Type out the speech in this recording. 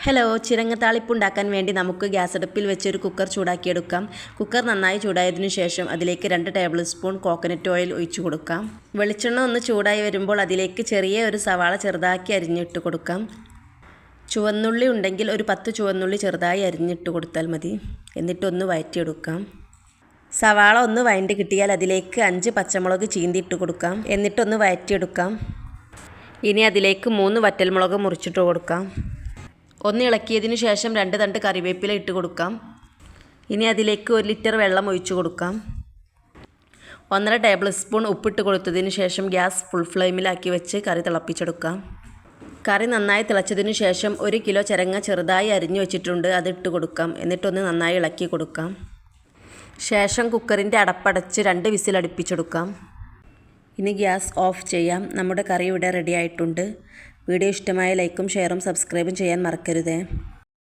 Hello, ചിരങ്ങ താളിപ്പ് ഉണ്ടാക്കാൻ വേണ്ടി നമുക്ക് ഗ്യാസ് അടുപ്പിൽ വെച്ചൊരു കുക്കർ ചൂടാക്കിയെടുക്കാം. കുക്കർ നന്നായി ചൂടായതിനു ശേഷം അതിലേക്ക് 2 ടേബിൾ സ്പൂൺ കോക്കനട്ട് ഓയിൽ ഒഴിച്ചു കൊടുക്കാം. വെളിച്ചെണ്ണ ഒന്ന് ചൂടായി വരുമ്പോൾ അതിലേക്ക് ചെറിയ ഒരു സവാള ചെറുതാക്കി അരിഞ്ഞിട്ട് കൊടുക്കാം. ചുവന്നുള്ളി ഉണ്ടെങ്കിൽ ഒരു 10 ചുവന്നുള്ളി ചെറുതായി അരിഞ്ഞിട്ട് കൊടുത്താൽ മതി. എന്നിട്ടൊന്ന് വഴറ്റിയെടുക്കാം. സവാള ഒന്ന് വഴണ്ടി കിട്ടിയാൽ അതിലേക്ക് 5 പച്ചമുളക് ചീന്തിയിട്ട് കൊടുക്കാം. എന്നിട്ടൊന്ന് വഴറ്റിയെടുക്കാം. ഇനി അതിലേക്ക് 3 വറ്റൽമുളക് മുറിച്ചിട്ട് കൊടുക്കാം. ഒന്ന് ഇളക്കിയതിന് ശേഷം 2 തണ്ട് കറിവേപ്പില ഇട്ട് കൊടുക്കാം. ഇനി അതിലേക്ക് 1 ലിറ്റർ വെള്ളം ഒഴിച്ചു കൊടുക്കാം. 1.5 ടേബിൾ സ്പൂൺ ഉപ്പിട്ട് കൊടുത്തതിന് ശേഷം ഗ്യാസ് ഫുൾ ഫ്ലെയിമിലാക്കി വെച്ച് കറി തിളപ്പിച്ചെടുക്കാം. കറി നന്നായി തിളച്ചതിന് ശേഷം 1 കിലോ ചിരങ്ങ ചെറുതായി അരിഞ്ഞു വെച്ചിട്ടുണ്ട്, അതിട്ട് കൊടുക്കാം. എന്നിട്ടൊന്ന് നന്നായി ഇളക്കി കൊടുക്കാം. ശേഷം കുക്കറിൻ്റെ അടപ്പടച്ച് 2 വിസിൽ അടുപ്പിച്ചെടുക്കാം. ഇനി ഗ്യാസ് ഓഫ് ചെയ്യാം. നമ്മുടെ കറി ഇവിടെ റെഡി ആയിട്ടുണ്ട്. വീഡിയോ ഇഷ്ടമായ ലൈക്കും ഷെയറും സബ്സ്ക്രൈബും ചെയ്യാൻ മറക്കരുതേ.